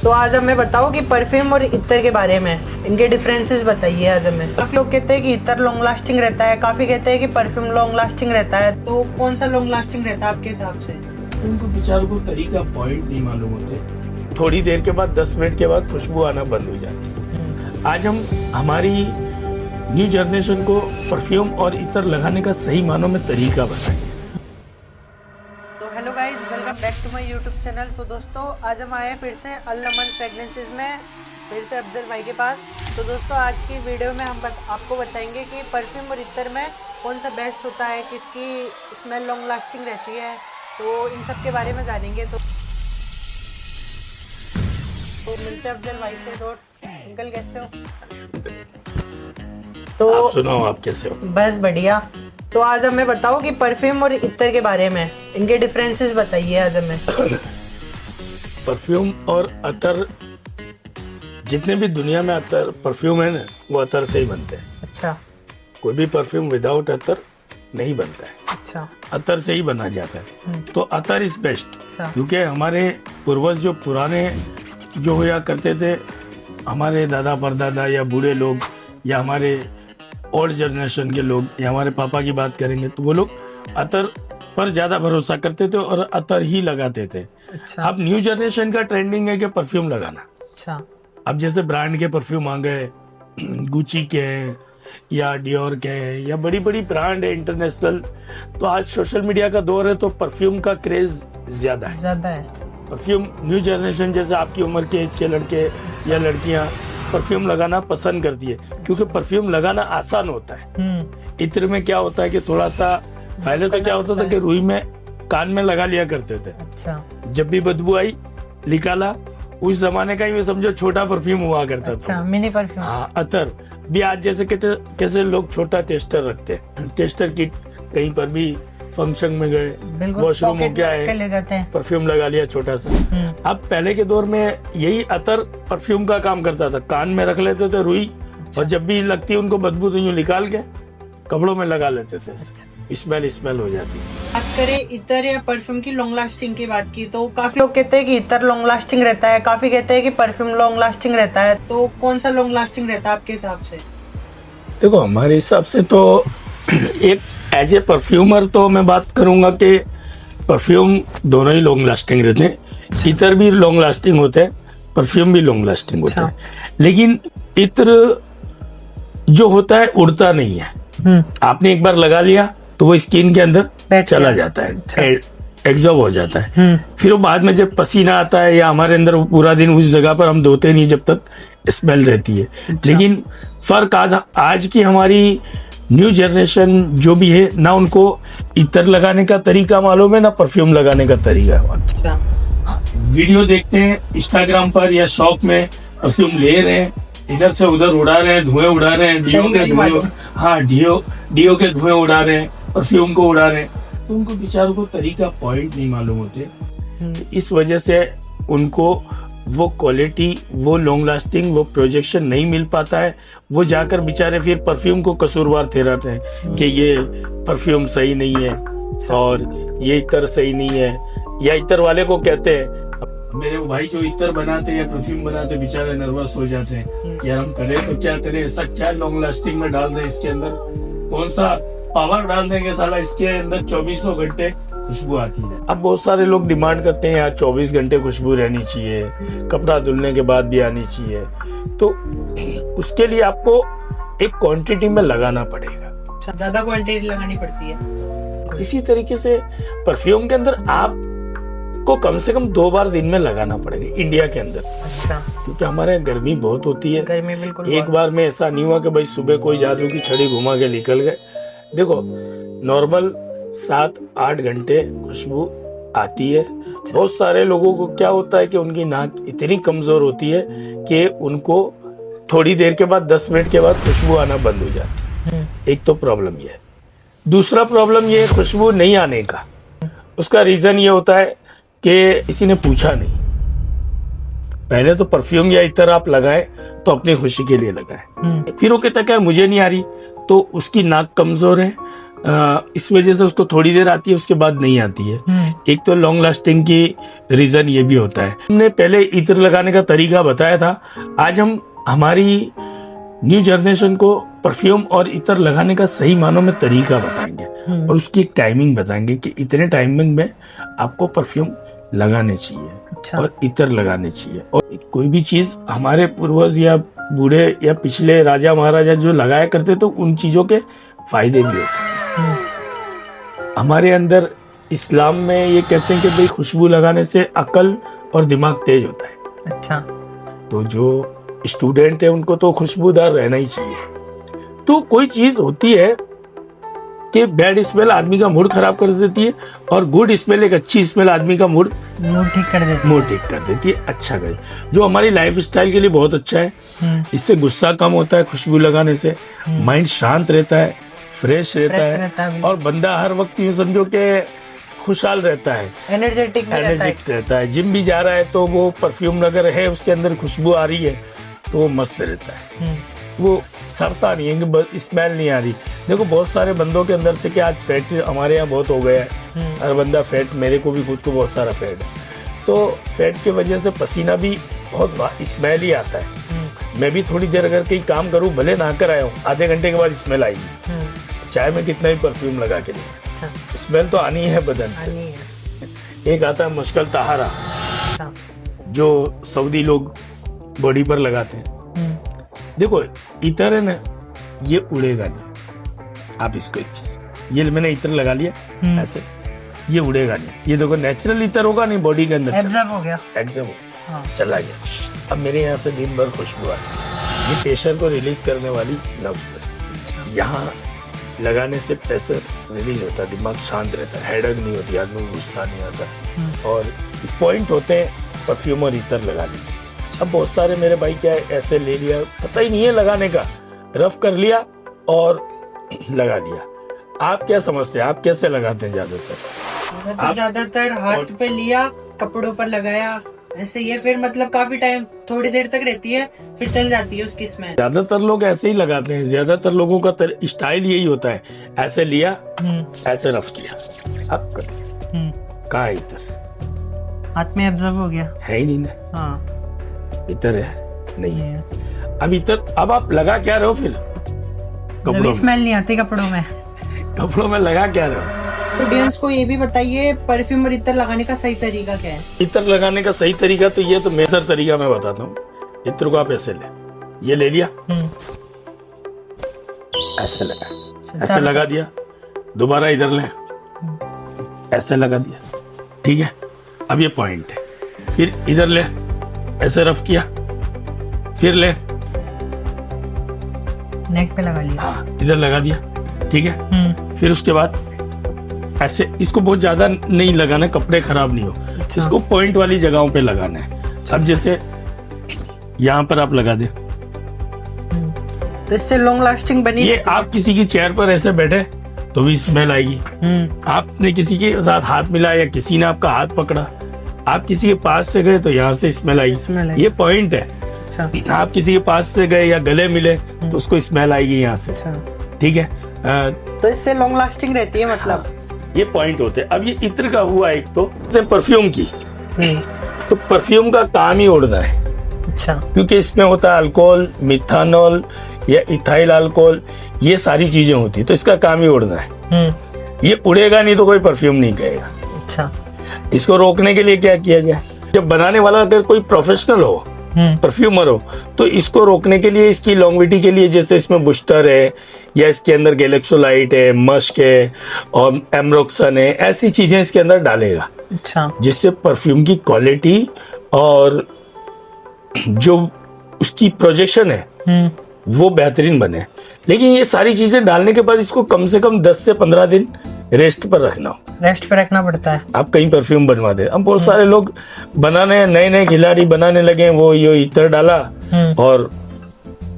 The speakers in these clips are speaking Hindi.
तो आज हमें बताओ कि परफ्यूम और इत्र के बारे में, इनके डिफरेंसेस बताइए आज हमें। काफी लोग कहते हैं कि इत्र लॉन्ग लास्टिंग रहता है, काफी कहते हैं कि परफ्यूम लॉन्ग लास्टिंग रहता है, तो कौन सा लॉन्ग लास्टिंग रहता है आपके हिसाब से? उनको बेचारों को तरीका पॉइंट नहीं मालूम होते। थोड़ी देर के बाद 10 मिनट के बाद खुशबू आना बंद हो जाती है। आज हम हमारी न्यू जनरेशन को परफ्यूम और इत्र लगाने का सही मानों में तरीका बताएंगे। तो hello guys, welcome back to my YouTube channel. तो दोस्तों आज हम आए हैं फिर से अल-अमन फ्रेगनेंसेस में, फिर से अफजल भाई के पास। तो दोस्तों आज की वीडियो में हम आपको बताएंगे कि परफ्यूम और इत्र में कौन सा बेस्ट होता है, किसकी स्मेल लॉन्ग लास्टिंग रहती है, तो इन सब के बारे में जानेंगे। तो मिलते हैं अफजल भाई से। तो अंकल कैसे हो? तो आप सुनाओ, आप कैसे हो? बस बढ़िया। तो आज हमें बताओ कि परफ्यूम और इत्र के बारे में, इनके डिफरेंसेस बताइए आज हमें। परफ्यूम और अतर, जितने भी दुनिया में अतर परफ्यूम है ना, वो अतर से ही बनते हैं। अच्छा कोई भी परफ्यूम विदाउट अतर नहीं बनता है, अच्छा अतर से ही बना जाता है। तो अतर इज बेस्ट, अच्छा। क्योंकि हमारे पूर्वज जो पुराने जो हुआ करते थे, हमारे दादा परदादा या बूढ़े लोग या हमारे ओल्ड जनरेशन के लोग या हमारे पापा की बात करेंगे तो वो लोग अतर पर ज्यादा भरोसा करते थे और अतर ही लगाते थे। अच्छा अब न्यू जनरेशन का ट्रेंडिंग है कि परफ्यूम लगाना। अच्छा। अब जैसे ब्रांड के परफ्यूम आ गए, गुची के हैं या डियोर के हैं या बड़ी बड़ी ब्रांड है इंटरनेशनल। तो आज सोशल मीडिया का दौर है, तो परफ्यूम का क्रेज ज्यादा है। परफ्यूम न्यू जनरेशन जैसे आपकी उम्र के एज के लड़के या लड़कियां परफ्यूम लगाना पसंद करती है, क्योंकि परफ्यूम लगाना आसान होता है। इत्र में क्या होता है कि थोड़ा सा, पहले तो क्या होता था कि रुई में कान में लगा लिया करते थे। अच्छा। जब भी बदबू आई निकाला, उस जमाने का ही समझो छोटा परफ्यूम हुआ करता था। अच्छा, मिनी परफ्यूम। हाँ, अतर भी आज जैसे कैसे लोग छोटा टेस्टर रखते हैं, टेस्टर किट, कहीं पर भी फंक्शन में गए, वॉशरूम हो गया है, ले जाते हैं, परफ्यूम लगा लिया छोटा सा। अब पहले के दौर में यही अतर परफ्यूम का काम करता था, कान में रख लेते थे रुई, और जब भी लगती उनको बदबू तो यूं निकाल के कपड़ों में लगा लेते थे, स्मेल हो जाती। बात करें इत्र या परफ्यूम की लॉन्ग लास्टिंग की बात की, तो काफी लोग कहते हैं कि इत्र लॉन्ग लास्टिंग रहता है, काफी कहते हैं कि परफ्यूम लॉन्ग लास्टिंग रहता है, तो कौन सा लॉन्ग लास्टिंग रहता है आपके हिसाब से? देखो हमारे हिसाब से तो एक एज ए परफ्यूमर तो मैं बात करूंगा कि परफ्यूम दोनों ही लॉन्ग लास्टिंग रहते हैं। इत्र भी लॉन्ग लास्टिंग होते हैं, परफ्यूम भी लॉन्ग लास्टिंग होते हैं, लेकिन इत्र जो होता है उड़ता नहीं है। आपने एक बार लगा लिया तो वो स्किन के अंदर चला जाता है, एब्जॉर्ब हो जाता है। फिर वो बाद में जब पसीना आता है या हमारे अंदर पूरा दिन उस जगह पर हम धोते नहीं जब तक स्मेल रहती है। लेकिन फर्क आज की हमारी न्यू जनरेशन जो भी है ना, उनको इत्र लगाने का तरीका मालूम है ना परफ्यूम लगाने का तरीका। अच्छा। वीडियो देखते हैं इंस्टाग्राम पर या शॉप में, परफ्यूम ले रहे हैं, इधर से उधर उड़ा रहे हैं, धुएं उड़ा रहे हैं, डियो के धुएं उड़ा रहे हैं, परफ्यूम को उड़ा रहे हैं। तो उनको बेचारों को तरीका पॉइंट नहीं मालूम होते। इस वजह से उनको वो क्वालिटी, वो लॉन्ग लास्टिंग, वो प्रोजेक्शन नहीं मिल पाता है। वो जाकर बेचारे फिर परफ्यूम को कसूरवार ठहराते हैं कि ये परफ्यूम सही नहीं है और ये इत्र सही नहीं है, या इत्र वाले को कहते हैं, मेरे भाई जो इत्र बनाते हैं या परफ्यूम बनाते हैं बेचारे नर्वस हो जाते हैं कि यार हम करें तो क्या करें, ऐसा क्या लॉन्ग लास्टिंग में डाल दें, इसके अंदर कौन सा पावर डाल देंगे, साला इसके अंदर 24 घंटे खुशबू आती है। अब बहुत सारे लोग डिमांड करते हैं यार 24 घंटे खुशबू रहनी चाहिए, कपड़ा धुलने के बाद भी आनी चाहिए। तो उसके लिए आपको एक क्वांटिटी में लगाना पड़ेगा, ज्यादा क्वांटिटी लगानी पड़ती है। इसी तरीके से परफ्यूम के अंदर आपको कम से कम 2 बार दिन में लगाना पड़ेगा इंडिया के अंदर। अच्छा। क्योंकि हमारे यहाँ गर्मी बहुत होती है। गर्मी बिल्कुल। एक बार में ऐसा नहीं हुआ कि भाई सुबह कोई जादू की छड़ी घुमा के निकल गए। देखो नॉर्मल 7-8 घंटे खुशबू आती है। बहुत सारे लोगों को क्या होता है कि उनकी नाक इतनी कमजोर होती है कि उनको थोड़ी देर के बाद 10 मिनट के बाद खुशबू आना बंद हो जाती है। एक तो प्रॉब्लम ये है। दूसरा प्रॉब्लम ये है खुशबू नहीं आने का। उसका रीजन ये होता है कि किसी ने पूछा नहीं। पहले तो परफ्यूम या इत्र आप लगाएं तो अपनी खुशी के लिए लगाएं। फिर वो कहता है मुझे नहीं आ रही, तो उसकी नाक कमजोर है, इस वजह से उसको थोड़ी देर आती है, उसके बाद नहीं आती है। एक तो लॉन्ग लास्टिंग की रीजन ये भी होता है। हमने पहले इत्र लगाने का तरीका बताया था, आज हम हमारी न्यू जनरेशन को परफ्यूम और इत्र लगाने का सही मानों में तरीका बताएंगे और उसकी एक टाइमिंग बताएंगे कि इतने टाइमिंग में आपको परफ्यूम लगाने चाहिए। अच्छा। और इत्र लगाने चाहिए। और कोई भी चीज हमारे पूर्वज या बूढ़े या पिछले राजा महाराजा जो लगाया करते तो उन चीजों के फायदे भी होते हैं। हमारे अंदर इस्लाम में ये कहते हैं कि भाई खुशबू लगाने से अकल और दिमाग तेज होता है। अच्छा। तो जो स्टूडेंट है उनको तो खुशबूदार रहना ही चाहिए। तो कोई चीज होती है कि बैड स्मेल आदमी का मूड खराब कर देती है और गुड स्मेल एक अच्छी स्मेल आदमी का मूड ठीक कर देती है। मूड ठीक कर देती है। अच्छा गई, जो हमारी लाइफ स्टाइल के लिए बहुत अच्छा है। इससे गुस्सा कम होता है, खुशबू लगाने से माइंड शांत रहता है, फ्रेश रहता है और बंदा हर वक्त यूं समझो कि खुशहाल रहता है, एनर्जेटिक रहता है। जिम भी जा रहा है तो वो परफ्यूम अगर है उसके अंदर खुशबू आ रही है तो वो मस्त रहता है, वो सड़ता नहीं है कि स्मेल नहीं आ रही। देखो बहुत सारे बंदों के अंदर से कि आज फैट हमारे यहाँ बहुत हो गया है, हर बंदा फैट, मेरे को भी खुद को बहुत सारा फैट है, तो फैट की वजह से पसीना भी बहुत स्मेल ही आता है। मैं भी थोड़ी देर अगर कहीं काम करूँ, भले नहा कर आया हूँ, आधे घंटे के बाद स्मेल आएगी, चाहे मैं कितना ही परफ्यूम लगा के दूँ, स्मेल तो आनी है बदन से। एक आता है मुश्किल तहारा, जो सऊदी लोग बॉडी पर लगाते हैं। देखो इत्र है ना, ये उड़ेगा नहीं। आप इसको एक चीज, ये मैंने इत्र लगा लिया ऐसे, ये उड़ेगा नहीं। ये देखो नेचुरल इत्र होगा नहीं, बॉडी के अंदर एब्जॉर्ब हो गया, चला गया। अब मेरे यहाँ से दिन भर खुशबू आ रही, ये प्रेशर को रिलीज करने वाली लफ्ज है। यहाँ लगाने से प्रेशर रिलीज होता है, दिमाग शांत रहता है, हेडेक नहीं होती, आदमी को गुस्सा नहीं आता। और पॉइंट होते हैं परफ्यूम और इत्र लगाने के। अब बहुत सारे मेरे भाई क्या है, ऐसे ले लिया, पता ही नहीं है लगाने का, रफ कर लिया और लगा लिया। आप क्या समझते हैं, आप कैसे लगाते हैं ज्यादातर? तो ज्यादातर हाथ पे लिया, कपड़ों पर लगाया, ऐसे ये फिर मतलब काफी टाइम, थोड़ी देर तक रहती है, फिर चल जाती है उसकी स्मेल। ज्यादातर लोग ऐसे ही लगाते हैं, ज्यादातर लोगों का स्टाइल यही होता है, ऐसे लिया, ऐसे रफ किया, अब कर दिया। कहाँ है इत्र? हाथ में एब्जॉर्ब हो गया, है ही नहीं ना। हाँ इत्र है नहीं है। अब इत्र, अब आप लगा क्या रहे हो फिर? कपड़ों में स्मेल नहीं आती, कपड़ों में कपड़ों में लगा क्या रहे हो? ऑडियंस को ये भी बताइए परफ्यूम और इत्र लगाने का सही तरीका क्या है? इत्र लगाने का सही तरीका तो ये तो मेरा तरीका मैं बताता हूँ। इत्र को आप ऐसे ले, ये ले लिया, ऐसे लगा, ऐसे लगा दिया, दोबारा इधर ले, ऐसे लगा दिया, ठीक है। अब ये पॉइंट है, फिर इधर ले, ऐसे रफ किया, फिर ले, नेक पे लगा लिया, हाँ इधर लगा दिया, ठीक है। फिर उसके बाद ऐसे, इसको बहुत ज्यादा नहीं लगाना, कपड़े खराब नहीं हो। अच्छा। इसको पॉइंट वाली जगहों पे लगाना है। अब जैसे यहाँ पर आप लगा दे, तो इससे लॉन्ग लास्टिंग बनी। ये आप किसी की चेयर पर ऐसे बैठे तो भी स्मेल आएगी। आपने किसी के साथ हाथ मिलाया या किसी ने आपका हाथ पकड़ा, आप किसी के पास से गए तो यहाँ से स्मेल आएगी, ये पॉइंट है। अच्छा। आप किसी के पास से गए या गले मिले तो उसको स्मेल आएगी यहाँ से, ठीक है। तो इससे लॉन्ग लास्टिंग रहती है, मतलब ये पॉइंट होते हैं। अब ये इत्र का हुआ एक तो परफ्यूम की, तो परफ्यूम का काम ही उड़ना है। अच्छा। क्योंकि इसमें होता है अल्कोहल, मिथानॉल या इथाइल अल्कोहल, ये सारी चीजें होती है, तो इसका काम ही उड़ना है। ये उड़ेगा नहीं तो कोई परफ्यूम नहीं कहेगा। अच्छा। इसको रोकने के लिए क्या किया जाए? जब बनाने वाला अगर कोई प्रोफेशनल हो, परफ्यूमर हो, तो इसको रोकने के लिए, इसकी लॉन्गविटी के लिए, जैसे इसमें बुस्टर है या इसके अंदर गैलेक्सोलाइट है, मस्क है और एमरोक्सन है, ऐसी चीजें इसके अंदर डालेगा। अच्छा। जिससे परफ्यूम की क्वालिटी और जो उसकी प्रोजेक्शन है वो बेहतरीन बने। लेकिन ये सारी चीजें डालने के बाद इसको कम से कम 10 से 15 दिन रेस्ट पर रखना पड़ता है। आप कहीं परफ्यूम बनवा दे। अब बहुत सारे लोग बनाने, नए नए खिलाड़ी बनाने लगे, वो ये इत्र डाला और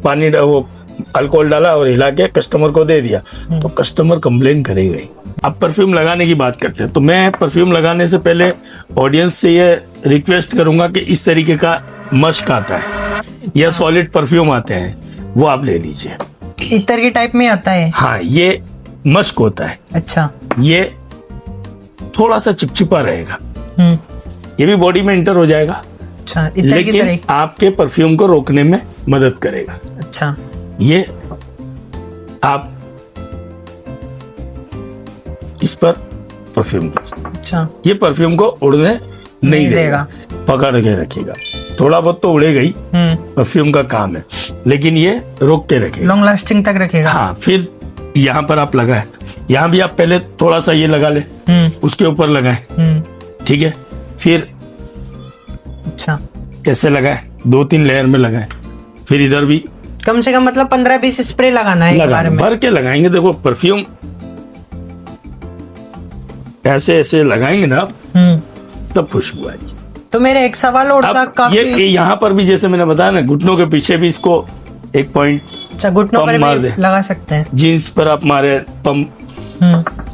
पानी वो अल्कोहल डाला और हिला के कस्टमर को दे दिया, तो कस्टमर कंप्लेन करेगा ही। अब परफ्यूम लगाने की बात करते हैं, तो मैं परफ्यूम लगाने से पहले ऑडियंस से ये रिक्वेस्ट करूंगा कि इस तरीके का मस्क आता है या सॉलिड परफ्यूम आते हैं, वो आप ले लीजिए। इत्र के टाइप में आता है। हाँ, ये मस्क होता है, अच्छा। ये थोड़ा सा चिपचिपा रहेगा, हम्म। ये भी बॉडी में एंटर हो जाएगा, अच्छा, इतना की लेकिन तरह। आपके परफ्यूम को रोकने में मदद करेगा। अच्छा। ये आप इस पर परफ्यूम, अच्छा, ये परफ्यूम को उड़ने नहीं देगा, पकड़ के रखेगा। थोड़ा बहुत तो उड़ेगा ही, परफ्यूम का काम है, लेकिन ये रोक के रखेगा, लॉन्ग लास्टिंग तक रखेगा। हाँ। फिर यहाँ पर आप लगाए, यहाँ भी आप पहले थोड़ा सा ये लगा ले, उसके ऊपर लगाए, ठीक है। फिर अच्छा, ऐसे लगाए, 2-3 लेयर में लगाए। फिर इधर भी कम से कम मतलब 15-20 स्प्रे लगाना है एक बार में। भर के लगाएंगे। देखो परफ्यूम ऐसे ऐसे लगाएंगे ना आप, तब खुशबू आएगी। तो मेरा एक सवाल और था, अब काफी ये यहाँ पर भी जैसे मैंने बताया ना, घुटनों के पीछे भी इसको एक पॉइंट, अच्छा, घुटनों पंप पर मार भी दे। लगा सकते हैं। जीन्स पर आप मारे पंप,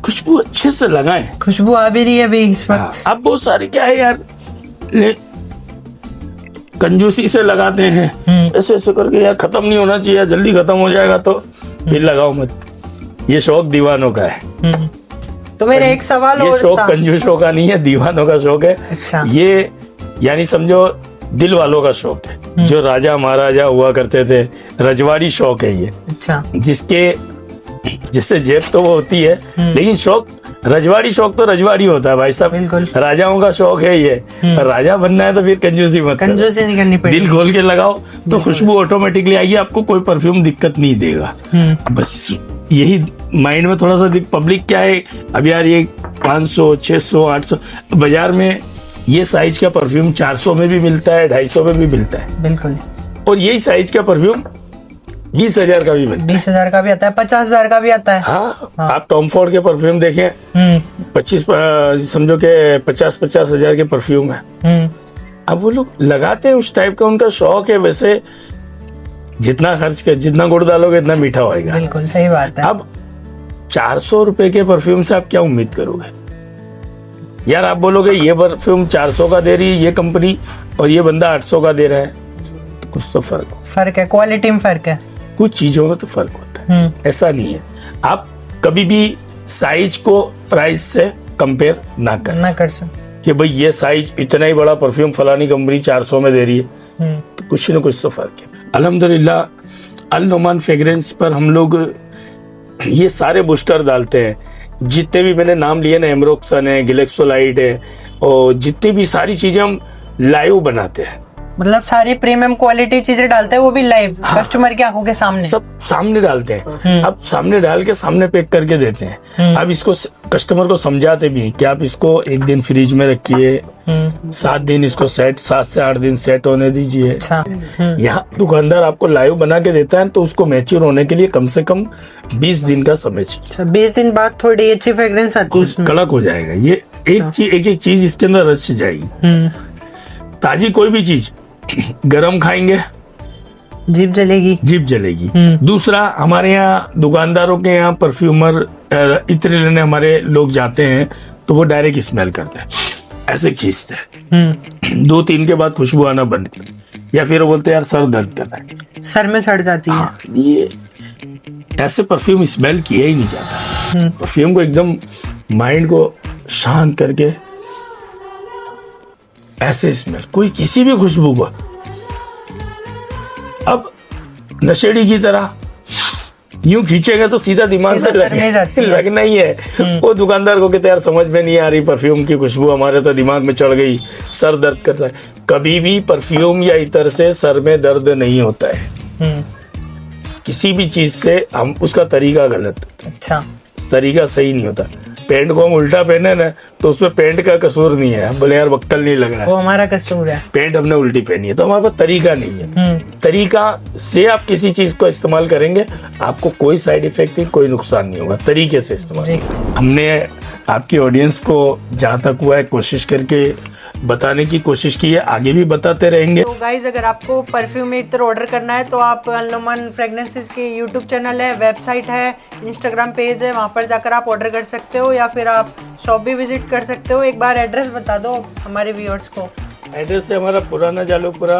खुशबू अच्छे से लगाएं। खुशबू आ भी रही है अभी इस वक्त। अब बहुत सारे क्या है यार, कंजूसी से लगाते हैं, ऐसे ऐसे करके, यार खत्म नहीं होना चाहिए, जल्दी खत्म हो जाएगा तो फिर लगाओ मत। ये शौक दीवानों का है। तो मेरा एक सवाल ये और शौक था। कंजूसों का नहीं है, दीवानों का शौक है। अच्छा। ये यानी समझो दिल वालों का शौक है, जो राजा महाराजा हुआ करते थे, रजवाड़ी शौक है ये। अच्छा। जिससे जेब तो वो होती है, लेकिन शौक, रजवाड़ी शौक तो रजवाड़ी होता है भाई साहब। बिल्कुल। राजाओं का शौक है ये। राजा बनना है तो फिर कंजूसी मत करो। कंजूसी नहीं करनी पड़ेगी। दिल खोल के लगाओ तो खुशबू ऑटोमेटिकली आएगी, आपको कोई परफ्यूम दिक्कत नहीं देगा। बस यही माइंड में थोड़ा सा। पब्लिक क्या है अब यार, ये 500, 600, 800 बाजार में ये साइज का परफ्यूम 400 में भी मिलता है, 250 में भी मिलता है। बिल्कुल। और यही साइज का परफ्यूम 20,000 का भी मिलता है, 20,000 का भी आता है, 50,000 का भी आता है। हाँ। आप टॉम फोर्ड के परफ्यूम देखें, 25 समझो के 50-50 हजार के परफ्यूम है। अब वो लोग लगाते हैं, उस टाइप का उनका शौक है। वैसे जितना खर्च कर, जितना गुड़ डालोगे इतना मीठा होएगा। बिल्कुल सही बात है। अब 400 रुपए के परफ्यूम से आप क्या उम्मीद करोगे यार? आप बोलोगे ये परफ्यूम 400 का दे रही है ये कंपनी, और ये बंदा 800 का दे रहा है, तो कुछ तो फर्क है, क्वालिटी में फर्क है। कुछ चीजों में तो फर्क होता है, ऐसा नहीं है। आप कभी भी साइज को प्राइस से कंपेयर ना कर सकते कि भाई ये साइज इतना ही बड़ा परफ्यूम फलानी कंपनी 400 में दे रही है, तो कुछ ना कुछ तो फर्क है। अल्हम्दुलिल्लाह अल नोमान फ्रेग्रेंस पर हम लोग ये सारे बूस्टर डालते हैं, जितने भी मैंने नाम लिए ना, एमरोक्सन है, गिलेक्सोलाइट है, और जितनी भी सारी चीजें हम लाइव बनाते हैं। मतलब सारी प्रीमियम क्वालिटी चीजें डालते हैं, वो भी लाइव। हाँ। कस्टमर की आंखों के सामने, सब सामने डालते हैं। अब सामने डाल के सामने पैक करके देते हैं। अब इसको कस्टमर को समझाते भी हैं कि आप इसको 1 दिन फ्रिज में रखिए, 7 दिन इसको 7 से 8 दिन सेट होने दीजिए। अच्छा। यहाँ दुकानदार आपको लाइव बना के देता है, तो उसको मैच्योर होने के लिए कम से कम 20 दिन का समय चाहिए। 20 दिन बाद थोड़ी अच्छी फ्रेग्रेंस आती है, कुछ कड़क हो जाएगा। ये एक चीज इसके अंदर रच जाएगी। ताजी कोई भी चीज गरम खाएंगे, जीभ जलेगी। दूसरा, हमारे यहाँ दुकानदारों के यहाँ परफ्यूमर इत्र लेने हमारे लोग जाते हैं, तो वो डायरेक्ट स्मेल करते हैं, ऐसे खींचते हैं। 2-3 के बाद खुशबू आना बंद, या फिर वो बोलते हैं यार सर दर्द कर रहा है, सर में सड़ जाती है। हाँ, ये ऐसे परफ्यूम स्मेल किया ही नहीं जाता। परफ्यूम को एकदम माइंड को शांत करके ऐसे स्मेल, कोई किसी भी खुशबू को अब नशेड़ी की तरह यूं खींचेगा तो सीधा दिमाग में लगना ही है। वो दुकानदार को कहते यार समझ में नहीं आ रही परफ्यूम की खुशबू, हमारे तो दिमाग में चढ़ गई, सर दर्द करता है। कभी भी परफ्यूम या इतर से सर में दर्द नहीं होता है। किसी भी चीज से हम उसका तरीका गलत, अच्छा तरीका सही नहीं होता। पेंट को हम उल्टा पहने ना, तो उसमें पेंट का कसूर नहीं है, बोले यार बक्कल नहीं लग रहा है, वो हमारा कसूर है। पेंट हमने उल्टी पहनी है, तो हमारे पास तरीका नहीं है। तरीका से आप किसी चीज को इस्तेमाल करेंगे, आपको कोई साइड इफेक्ट नहीं, कोई नुकसान नहीं होगा। तरीके से इस्तेमाल। हमने आपकी ऑडियंस को जहाँ तक हुआ है कोशिश करके बताने की कोशिश की है, आगे भी बताते रहेंगे। तो गाइज, अगर आपको परफ्यूम इत्र ऑर्डर करना है तो आप अल नोमान फ्रेग्रेंसेस के यूट्यूब चैनल है, वेबसाइट है, इंस्टाग्राम पेज है, वहाँ पर जाकर आप ऑर्डर कर सकते हो, या फिर आप शॉप भी विजिट कर सकते हो। एक बार एड्रेस बता दो हमारे व्यूअर्स को। एड्रेस है हमारा पुराना जालूपुरा,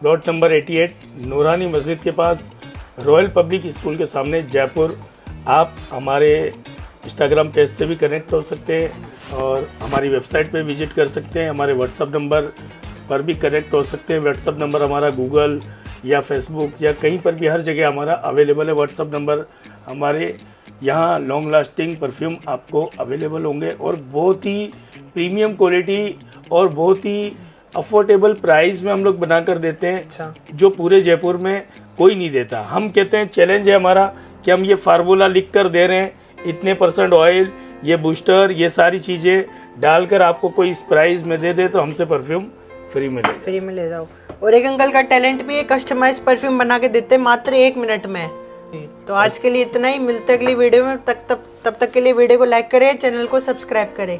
प्लॉट नंबर 88, नूरानी मस्जिद के पास, रॉयल पब्लिक स्कूल के सामने, जयपुर आप हमारे इंस्टाग्राम पेज से भी कनेक्ट हो सकते हैं और हमारी वेबसाइट पे विजिट कर सकते हैं। हमारे व्हाट्सअप नंबर पर भी कनेक्ट हो सकते हैं। व्हाट्सअप नंबर हमारा गूगल या फेसबुक या कहीं पर भी हर जगह हमारा अवेलेबल है। व्हाट्सअप नंबर हमारे यहाँ लॉन्ग लास्टिंग परफ्यूम आपको अवेलेबल होंगे और बहुत ही प्रीमियम क्वालिटी और बहुत ही अफोर्डेबल प्राइस में हम लोग बना कर देते हैं। अच्छा। जो पूरे जयपुर में कोई नहीं देता। हम कहते हैं चैलेंज है हमारा कि हम ये फार्मूला लिख कर दे रहे हैं, इतने % ऑयल, ये बूस्टर, ये सारी चीज़ें डालकर आपको कोई इस प्राइस में दे दे तो हमसे परफ्यूम फ्री में ले जाओ। और एक अंकल का टैलेंट भी है, कस्टमाइज परफ्यूम बना के देते हैं मात्र 1 मिनट में। तो आज के लिए इतना ही, मिलते अगली वीडियो में। तब तक के लिए वीडियो को लाइक करें, चैनल को सब्सक्राइब करें।